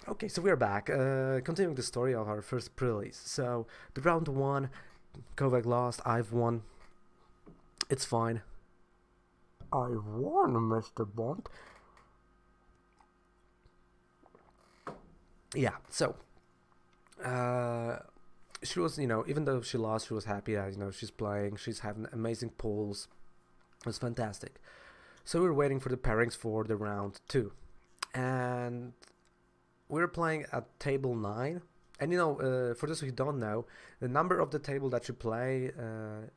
Okay, so we're back, continuing the story of our first pre-release. So, the round one, Kovac lost, I've won, it's fine. I won, Mr. Bond. Yeah, so, uh, she was, even though she lost, she was happy that, she's playing, she's having amazing pulls. It was fantastic. So, we were waiting for the pairings for the round two. And we were playing at table 9. And for those who don't know, the number of the table that you play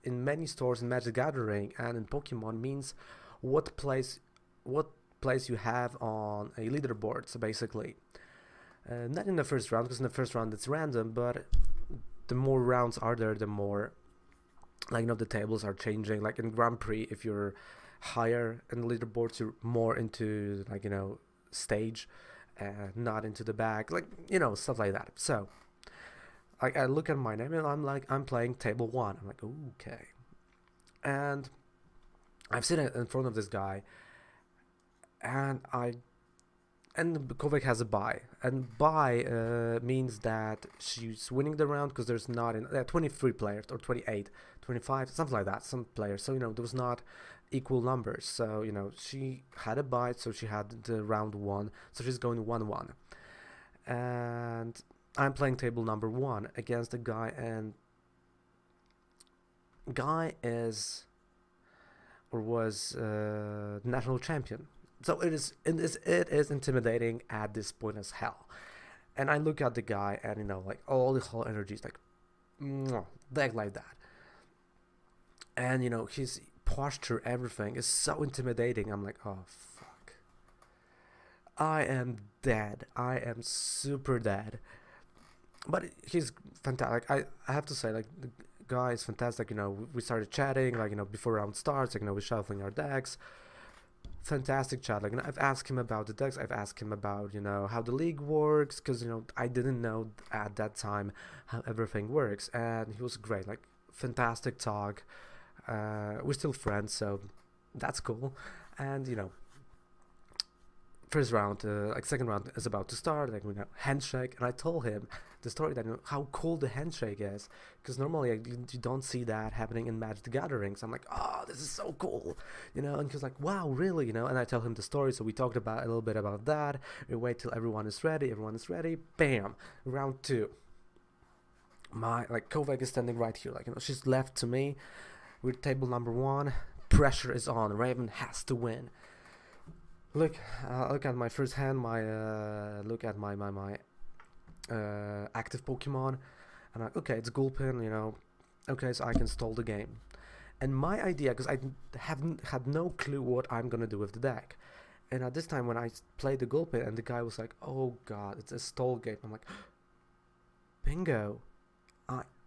in many stores in Magic Gathering and in Pokemon means what place what place you have on a leaderboard. So basically, not in the first round, because in the first round it's random, but the more rounds are there, the more the tables are changing. Like in Grand Prix, if you're higher in the leaderboards, you're more into stage, not into the back, stuff like that. So I look at my name and I'm playing table 1. I'm like, okay, and I'm sitting in front of this guy, and Kovac has a buy, and buy means that she's winning the round because there's not 23 players or 28, 25, something like that, some players. So there was not equal numbers. So she had a buy, so she had the round 1, so she's going 1-1, and I'm playing table number 1 against a guy, and guy is or was national champion. So it is intimidating at this point as hell. And I look at the guy, and all the whole energy is like, like that. And his posture, everything is so intimidating. I'm like, oh fuck, I am dead. I am super dead. But he's fantastic. I have to say, like, the guy is fantastic. We started chatting, before round starts, we're shuffling our decks. Fantastic chat. I've asked him about the decks. I've asked him about how the league works, because I didn't know at that time how everything works, and he was great. Like, fantastic talk. We're still friends, so that's cool. And first round, second round is about to start. Handshake, and I told him the story that how cool the handshake is, because normally you don't see that happening in Magic the Gathering. So I'm like, oh, this is so cool, and he was like, wow, really, and I tell him the story. So we talked about a little bit about that. We wait till everyone is ready. Bam, round 2. My Kovac is standing right here. She's left to me. We're table number 1. Pressure is on. Raven has to win. Look at my first hand. Look at my active Pokemon, and okay, it's Gulpin. Okay, so I can stall the game. And my idea, because I haven't had no clue what I'm gonna do with the deck, and at this time when I played the Gulpin, and the guy was like, "Oh God, it's a stall game." I'm like, bingo!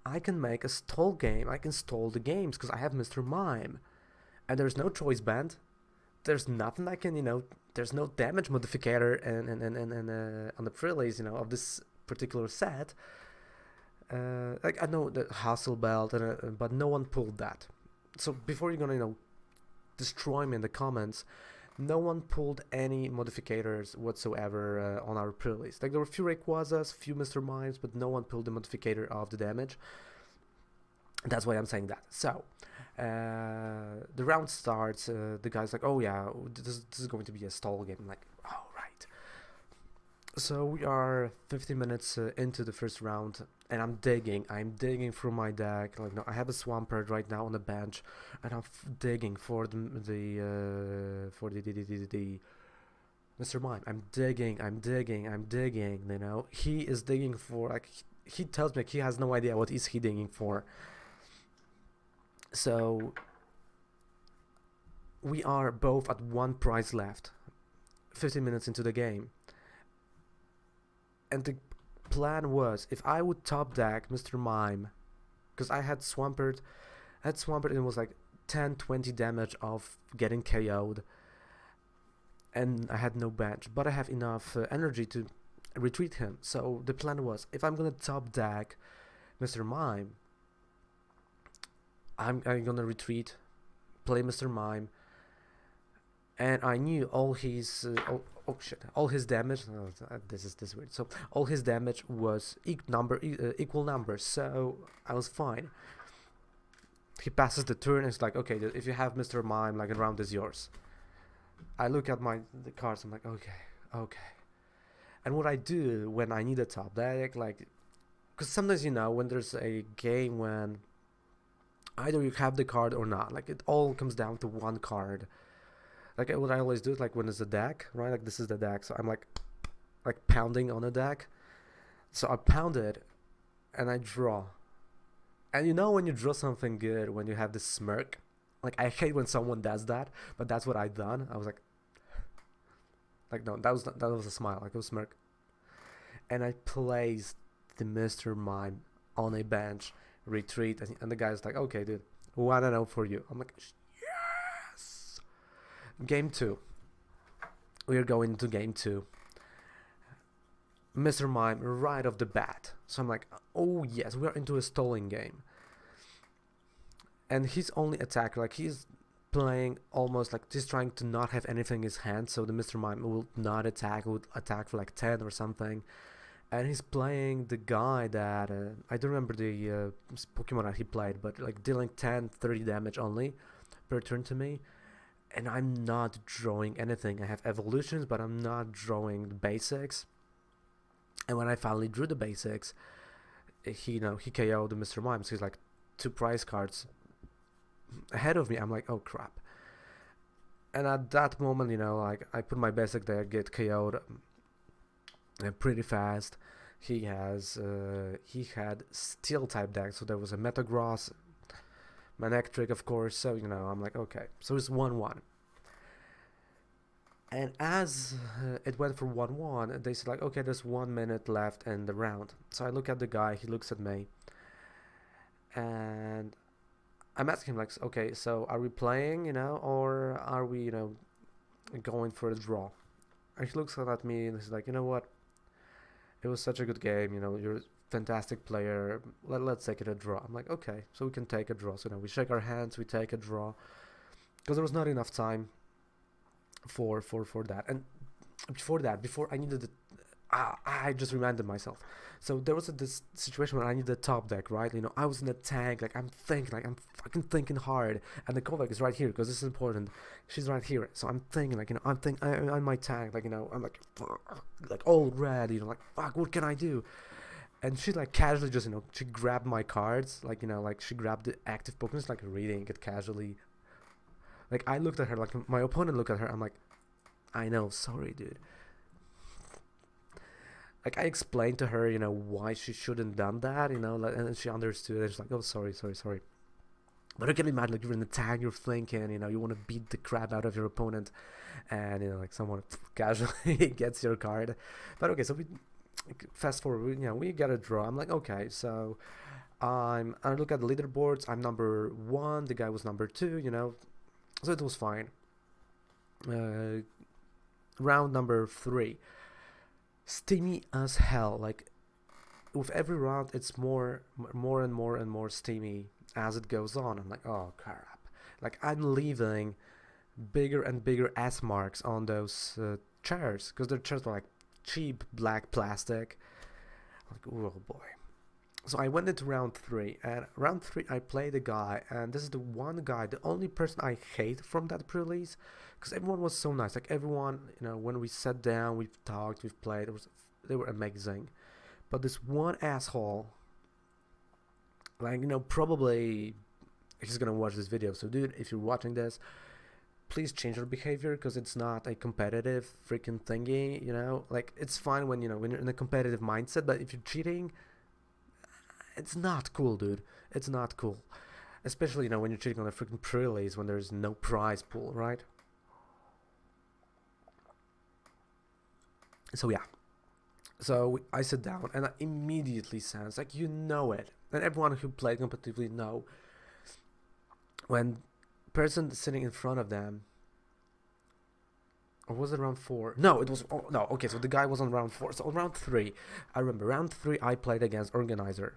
I can make a stall game. I can stall the games because I have Mr. Mime, and there's no choice band. There's nothing I can, there's no damage modifier and on the pre-release, of this particular set. I know the Hustle Belt, but no one pulled that. So before you're gonna, destroy me in the comments, no one pulled any modifiers whatsoever on our pre-release. There were a few Rayquazas, few Mr. Mimes, but no one pulled the modifier of the damage. That's why I'm saying that. So, the round starts. The guy's like, "Oh yeah, this is going to be a stall game." I'm like, "Oh right." So we are 50 minutes into the first round, and I'm digging. I'm digging through my deck. No, I have a Swampert right now on the bench, and I'm digging for the Mr. Mime. I'm digging. He is digging for he tells me he has no idea what is he digging for. So we are both at 1 prize left, 15 minutes into the game. And the plan was, if I would top deck Mr. Mime, because I had Swampert and it was 10-20 damage of getting KO'd, and I had no bench, but I have enough energy to retreat him. So the plan was, if I'm gonna top deck Mr. Mime, I'm gonna retreat, play Mr. Mime, and I knew all his oh shit, all his damage. Oh, this is weird. So all his damage was equal numbers, so I was fine. He passes the turn. And it's like, okay, if you have Mr. Mime, like, a round is yours. I look at the cards. I'm like, okay. And what I do when I need a top deck, like, because sometimes, when there's a game when either you have the card or not, like, it all comes down to one card. Like, what I always do is, like, when it's a deck, right? Like, this is the deck, so I'm like pounding on a deck. So I pound it, and I draw. And when you draw something good, when you have this smirk, like, I hate when someone does that, but that's what I done. I was like no, that was a smile, like, it was smirk. And I placed the Mr. Mime on a bench, retreat, and the guy's like, okay, dude, 1-0 for you. I'm like, yes. Game 2. We are going into game 2. Mr. Mime right off the bat. So I'm like, oh yes, we are into a stalling game. And his only attack, like, he's playing almost like he's trying to not have anything in his hand, so the Mr. Mime will not attack, would attack for like 10 or something. And he's playing the guy that, I don't remember the Pokemon that he played, but like dealing 30 damage only per turn to me. And I'm not drawing anything. I have evolutions, but I'm not drawing the basics. And when I finally drew the basics, he KO'd the Mr. Mime, so he's like 2 prize cards ahead of me. I'm like, oh crap. And at that moment, like, I put my basic there, get KO'd pretty fast. He had steel type deck, so there was a Metagross, Manectric, of course. So I'm like, okay, so it's 1-1. And as it went for 1-1, they said, like, okay, there's 1 minute left in the round. So I look at the guy, he looks at me, and I'm asking him, like, okay, so are we playing, or are we, going for a draw? And he looks at me and he's like, you know what? It was such a good game, you're a fantastic player. Let's take it a draw. I'm like, okay, so we can take a draw. So we shake our hands, we take a draw, because there was not enough time for that. And before I needed I just reminded myself. So there was this situation where I needed a top deck, right? I was in a tank, like, I'm fucking thinking hard, and the Kovac is right here because this is important. She's right here, so I'm thinking, like, I'm on my tank, like, I'm like, like, all red, like, fuck, what can I do? And she, like, casually just, she grabbed my cards, like, like, she grabbed the active Pokemon, like, reading it casually. Like, I looked at her, like, my opponent looked at her, I'm like, I know, sorry, dude. Like, I explained to her, why she shouldn't done that, like, and she understood. And she's like, oh, sorry. But it can be mad, like, you're in the tag, you're thinking, you want to beat the crap out of your opponent, and, like, someone casually gets your card. But okay, so we fast forward, we got a draw. I'm like, okay, so I look at the leaderboards. I'm number 1, the guy was number 2, so it was fine. Round number 3. Steamy as hell. Like, with every round it's more and more steamy as it goes on. I'm like, oh crap, like, I'm leaving bigger and bigger S marks on those chairs, because their chairs were like cheap black plastic. Like, oh boy. So I went into round 3, and round 3 I played a guy, and this is the one guy, the only person I hate from that pre-release, because everyone was so nice. Like, everyone, when we sat down, we've talked, we've played, they were amazing. But this one asshole, like, probably he's gonna watch this video. So, dude, if you're watching this, please change your behavior, because it's not a competitive freaking thingy, like, it's fine when when you're in a competitive mindset, but if you're cheating, it's not cool, dude. It's not cool. Especially, when you're cheating on a freaking pre-release when there's no prize pool, right? So, yeah. So, I sit down, and I immediately sense, like, it. And everyone who played competitively know. When person sitting in front of them, or was it round 4? No, it was, oh, no, okay, so the guy was on round 4. So on round 3, I remember, round 3 I played against Organizer.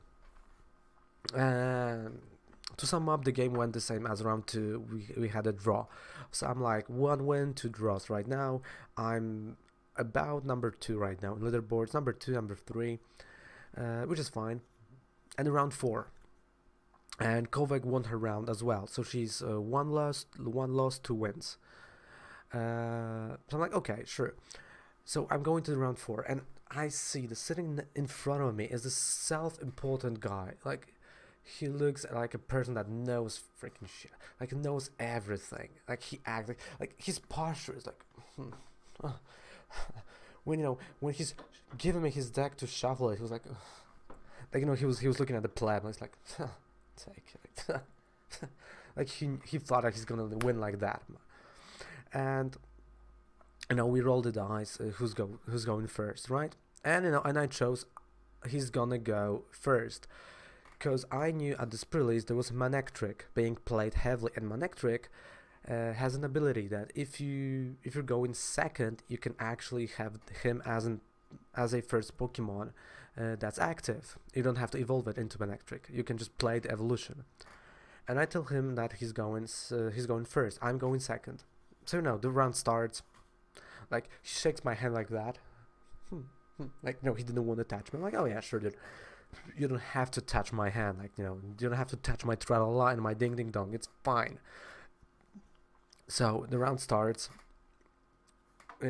To sum up, the game went the same as round 2. We had a draw. So I'm like 1 win, 2 draws right now. I'm about number 2 right now in leaderboards. Number 2, number 3, which is fine. And round 4. And Kovac won her round as well. So she's 1 loss, 2 wins. So I'm like, okay, sure. So I'm going to the round 4, and I see the sitting in front of me is this self-important guy. Like, he looks like a person that knows freaking shit. Like, knows everything. Like, he acts like his posture is like, when he's giving me his deck to shuffle it, he was like he was looking at the pleb, and he's like, take it. Like he thought that he's gonna win like that, and we rolled the dice. Who's going first, right? And and I chose he's gonna go first, because I knew at this pre-release there was Manectric being played heavily, and Manectric has an ability that if you're going second, you can actually have him as a first Pokemon that's active. You don't have to evolve it into Manectric. You can just play the evolution. And I tell him that he's going first. I'm going second. So the round starts. Like, he shakes my hand like that. Like, no, he didn't want to touch me. I'm like, oh yeah, sure, dude. You don't have to touch my hand. Like, you don't have to touch my tra-la-la and my ding-ding-dong. It's fine. So the round starts. We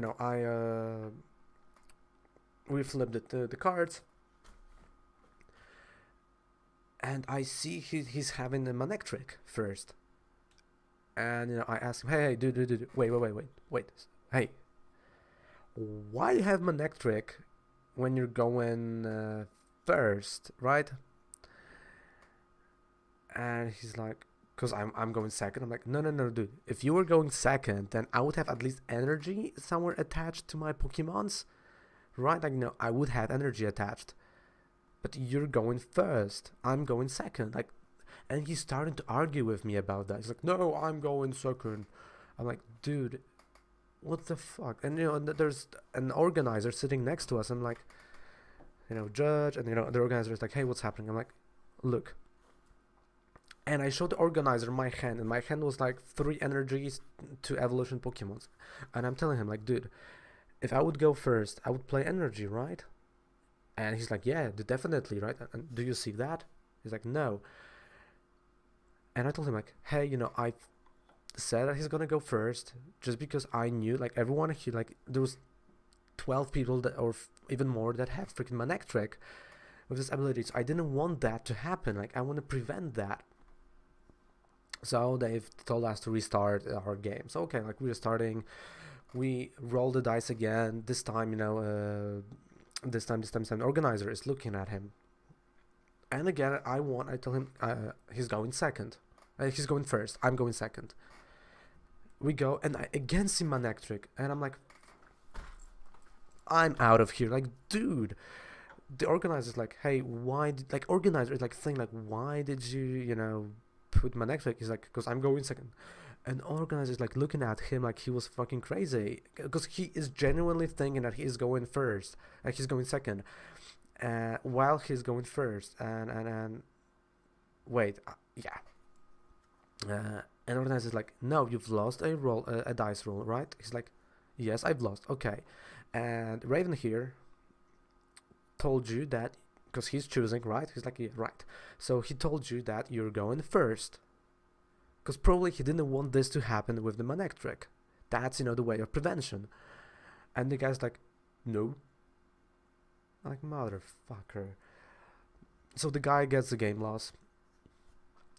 flipped the cards. And I see he's having a Manectric first. And I ask him, hey, dude, wait. Hey, why do you have Manectric when you're going first, right? And he's like, because I'm going second. I'm like, no, dude. If you were going second, then I would have at least energy somewhere attached to my Pokemons, right? Like, I would have energy attached. But you're going first. I'm going second. Like, and he's starting to argue with me about that. He's like, no, I'm going second. I'm like, dude, what the fuck? And there's an organizer sitting next to us. I'm like, judge, and the organizer is like, hey, what's happening? I'm like, look. And I showed the organizer my hand, and my hand was like 3 energies to evolution Pokemons. And I'm telling him, like, dude, if I would go first, I would play energy, right? And he's like, yeah, definitely, right? And do you see that? He's like, no. And I told him, like, hey, I said that he's gonna go first just because I knew, like, everyone here, like, there was 12 people that, or even more, that have freaking Manectric with this ability. So I didn't want that to happen. Like, I want to prevent that. So they've told us to restart our game. So okay, like, we're starting. We roll the dice again. This time, this time the organizer is looking at him. And again, I tell him he's going second. He's going first. I'm going second. We go, and I again see Manectric, and I'm like, I'm out of here. Like, dude, the organizer's like, hey, why did, like, organizer is like saying, like, why did you, put Manectric? He's like, because I'm going second. And organizer's like looking at him like he was fucking crazy, because he is genuinely thinking that he is going first, like he's going second, while he's going first. And wait, yeah. And organizer's like, no, you've lost a dice roll, right? He's like, yes, I've lost. Okay. And Raven here told you that, because he's choosing, right? He's like, yeah, right. So he told you that you're going first, because probably he didn't want this to happen with the Manectric. That's, the way of prevention. And the guy's like, no. I'm like, motherfucker. So the guy gets the game loss.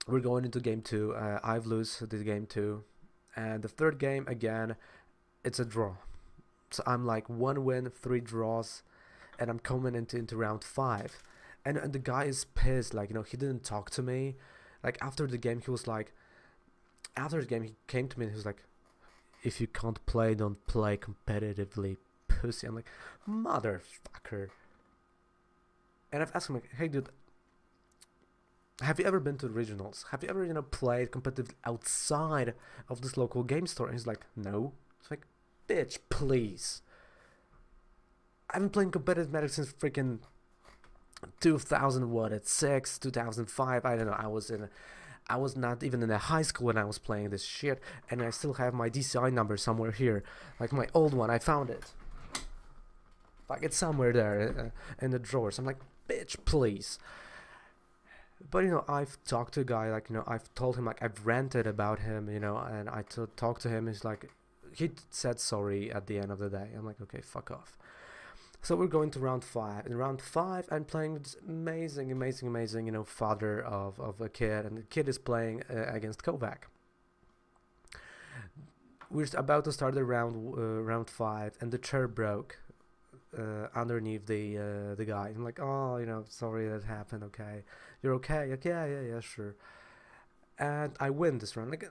We're going into game 2. I've lost the game 2. And the third game, again, it's a draw. So I'm like 1 win, 3 draws. And I'm coming into round 5. And the guy is pissed. Like, he didn't talk to me. Like, after the game, he was like, after the game, he came to me and he was like, if you can't play, don't play competitively, pussy. I'm like, motherfucker. And I've asked him, like, hey, dude, have you ever been to the regionals? Have you ever, played competitively outside of this local game store? And he's like, no. It's like, bitch, please. I've been playing competitive Magic since freaking 2006, 2005. I don't know. I was not even in a high school when I was playing this shit, and I still have my DCI number somewhere here, like my old one. I found it. Like it's somewhere there in the drawers. I'm like, bitch, please. But I've talked to a guy, like I've told him, like I've ranted about him, and I talked to him. He's like, he said sorry at the end of the day. I'm like, okay, fuck off. So we're going to round 5. In round 5, I'm playing with this amazing, father of a kid, and the kid is playing against Kovac. We're about to start the round 5, and the chair broke underneath the guy. I'm like, oh, sorry that happened. Okay, you're okay. Like, yeah, sure. And I win this round. Like,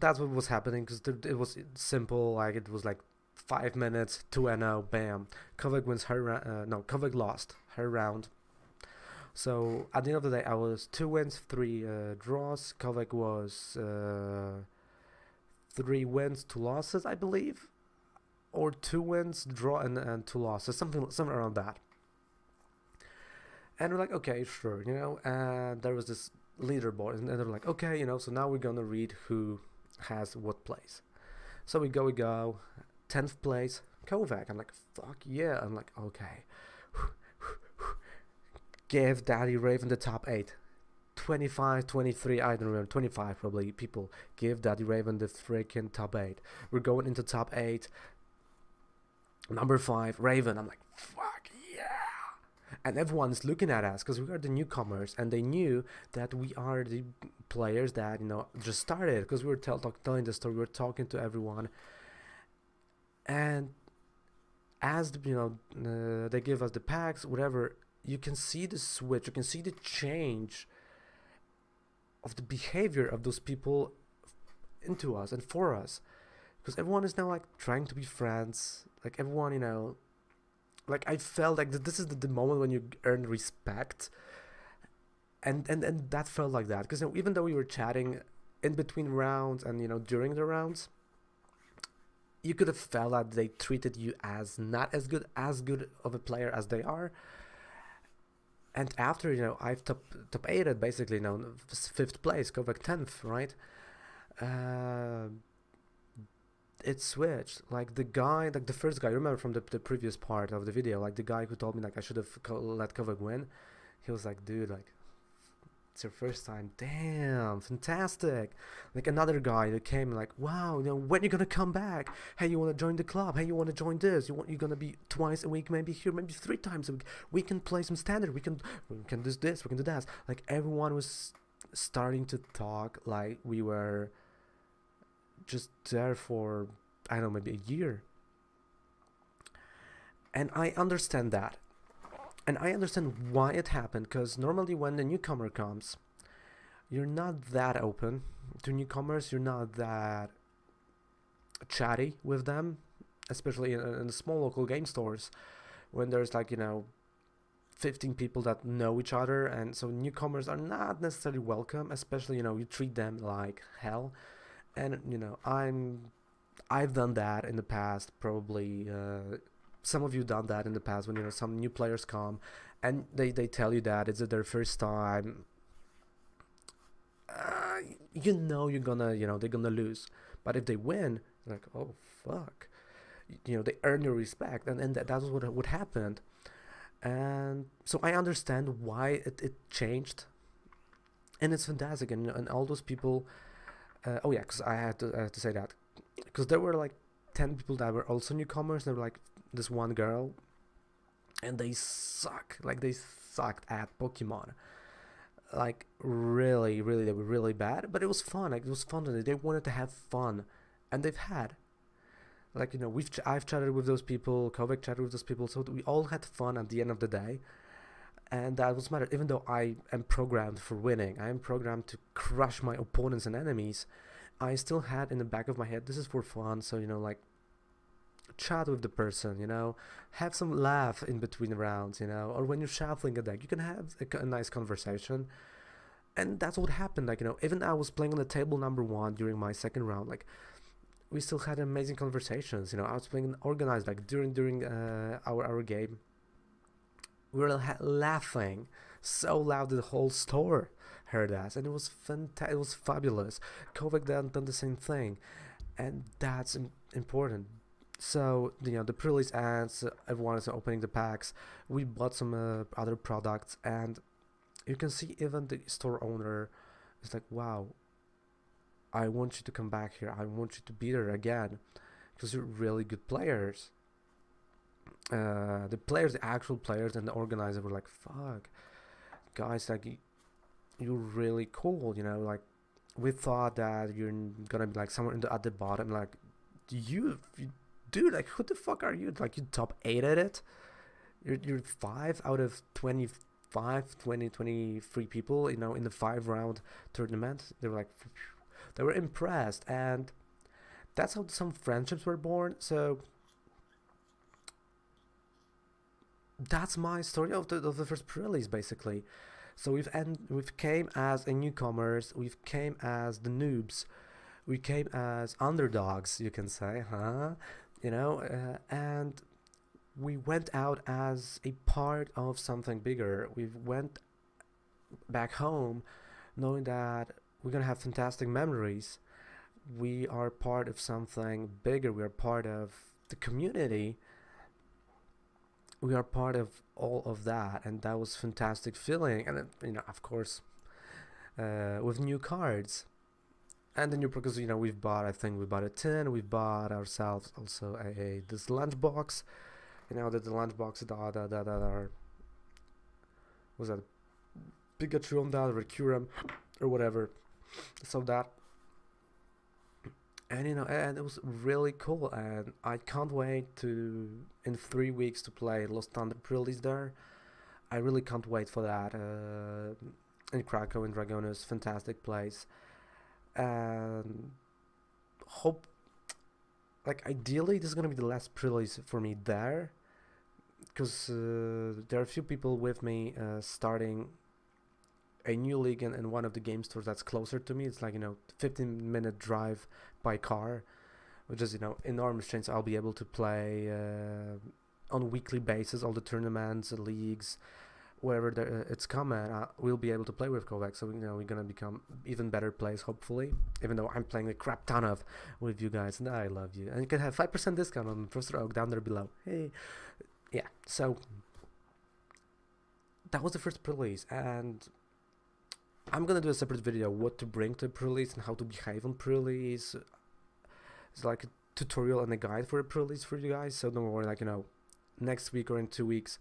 that's what was happening, because it was simple. Like, it was like 5 minutes, 2-0, bam. Kovac wins her Kovac lost her round. So at the end of the day, I was 2 wins, 3 draws. Kovac was 3 wins, 2 losses, I believe, or 2 wins, draw, and 2 losses, something around that. And we're like, okay, sure, and there was this leaderboard, and they're like, okay, so now we're gonna read who has what place. So we go. 10th place, Kovac. I'm like, fuck yeah. I'm like, okay. Give Daddy Raven the top 8. 25, 23, I don't remember, 25 probably people. Give Daddy Raven the freaking top 8. We're going into top 8. Number 5, Raven. I'm like, fuck yeah. And everyone's looking at us because we are the newcomers, and they knew that we are the players that, just started, because we were telling the story, we were talking to everyone. And as they give us the packs, whatever, you can see the switch, you can see the change of the behavior of those people into us and for us, because everyone is now like trying to be friends. Like everyone, like I felt like this is the moment when you earn respect, and that felt like that, because even though we were chatting in between rounds and during the rounds, you could have felt that they treated you as not as good of a player as they are. And after, I've top 8'd basically, 5th place, Kovac 10th, right? It switched. Like the guy, like the first guy, remember from the previous part of the video, like the guy who told me like I should have let Kovac win. He was like, dude, like, it's your first time. Damn, fantastic. Like another guy that came like, wow, when are you gonna come back? Hey, you wanna join the club? Hey, you wanna join this? You're gonna be twice a week, maybe here, maybe 3 times a week. We can play some standard. We can do this. We can do that. Like everyone was starting to talk like we were just there for, I don't know, maybe a year. And I understand that. And I understand why it happened, because normally when the newcomer comes, you're not that open to newcomers, you're not that chatty with them, especially in the small local game stores, when there's like, 15 people that know each other, and so newcomers are not necessarily welcome, especially, you treat them like hell. And, I've done that in the past, probably, some of you done that in the past when some new players come and they tell you that it's their first time. You're gonna they're gonna lose, but if they win, like, oh fuck, they earn your respect, and that's what happened. And so I understand why it changed, and it's fantastic. And all those people, oh yeah, because I had to say that, because there were like 10 people that were also newcomers. They were like this one girl, and they suck. Like they sucked at Pokemon. Like really, they were really bad. But it was fun. Like it was fun. They wanted to have fun, and they've had. Like I've chatted with those people. Kovac chatted with those people. So we all had fun at the end of the day, and that was matter. Even though I am programmed for winning, I am programmed to crush my opponents and enemies. I still had in the back of my head, this is for fun. So like, chat with the person, have some laugh in between rounds, or when you're shuffling a deck, you can have a nice conversation. And that's what happened. Like, even I was playing on the table number 1 during my second round, like, we still had amazing conversations. I was playing organized, like, during our game. We were laughing so loud that the whole store her as, and it was fantastic. It was fabulous. Kovac done the same thing, and that's important. So the pre-release ends. Everyone is opening the packs. We bought some other products, and you can see even the store owner is like, "Wow, I want you to come back here. I want you to be there again, because you're really good players." The players, the actual players, and the organizer were like, "Fuck, guys, like you're really cool. Like we thought that you're gonna be like somewhere at the bottom. Like you dude, like who the fuck are you? Like you top 8 at it. You're 5 out of 23 people. In the 5-round tournament. They were like, they were impressed, and that's how some friendships were born. So that's my story of the first pre-release, basically. So we've came as a newcomers, we've came as the noobs, we came as underdogs, you can say, huh? And we went out as a part of something bigger. We went back home knowing that we're gonna have fantastic memories. We are part of something bigger. We are part of the community. We are part of all of that, and that was fantastic feeling. And then, of course, with new cards, and the new, because we've bought. I think we bought a tin. We bought ourselves also this lunchbox. The lunchbox that are, was that Pikachu on that, or Recurem, or whatever. So that. And and it was really cool, and I can't wait to in 3 weeks to play Lost Thunder pre-release there. I really can't wait for that. In Krakow, in Dragonus, fantastic place, and hope, like ideally this is gonna be the last pre-release for me there, because there are a few people with me starting a new league in one of the game stores that's closer to me. It's like 15-minute drive by car, which is enormous chance I'll be able to play on weekly basis all the tournaments, leagues, wherever it's coming. We'll be able to play with Kovac, so we're gonna become even better players, hopefully, even though I'm playing a crap ton of with you guys, and I love you. And you can have 5% discount on Professor Oak down there below. Hey, yeah, so that was the first pre-release, and I'm gonna do a separate video what to bring to a pre-release and how to behave on pre-release. It's like a tutorial and a guide for a pre-release for you guys, so don't worry, like next week or in 2 weeks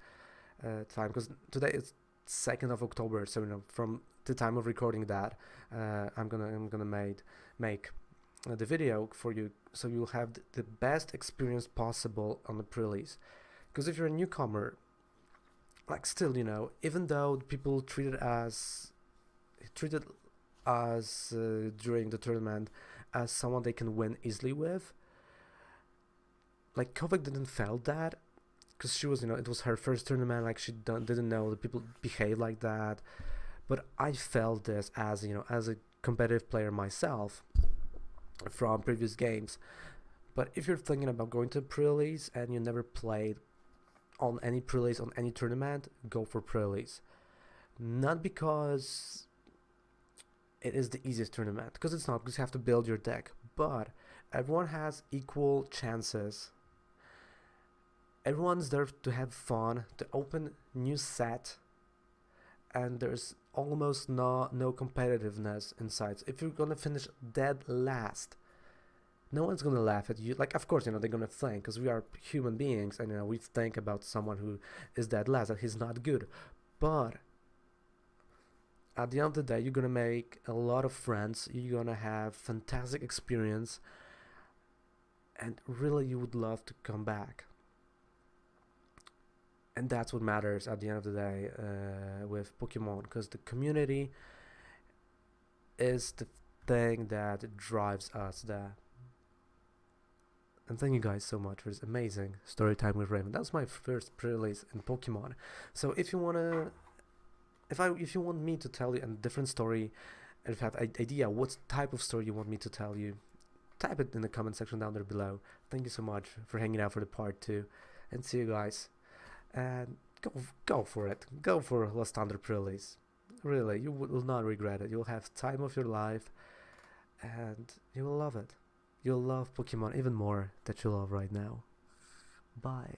time, because today is 2nd of October, so from the time of recording that, I'm gonna make the video for you, so you'll have the best experience possible on the pre-release. Because if you're a newcomer, like still even though people treated us during the tournament as someone they can win easily with, like Kovac didn't felt that, because she was it was her first tournament, like she didn't know that people behave like that. But I felt this as as a competitive player myself from previous games. But if you're thinking about going to pre-release and you never played on any pre-release on any tournament, go for pre-release. Not because it is the easiest tournament, because it's not, because you have to build your deck, but everyone has equal chances. Everyone's there to have fun, to open new set, and there's almost no competitiveness inside. So if you're gonna finish dead last, no one's gonna laugh at you. Like, of course, they're gonna think, because we are human beings, and we think about someone who is dead last, that he's not good. But at the end of the day, you're gonna make a lot of friends, you're gonna have fantastic experience, and really you would love to come back. And that's what matters at the end of the day with Pokemon, because the community is the thing that drives us there. And thank you guys so much for this amazing story time with Raven. That was my first pre-release in Pokemon. So if you wanna, if you want me to tell you a different story, and if you have an idea what type of story you want me to tell you, type it in the comment section down there below. Thank you so much for hanging out for the part 2, and see you guys. And go for it. Go for Lost Thunder pre-release. Really, you will not regret it. You'll have time of your life, and you will love it. You'll love Pokemon even more that you love right now. Bye.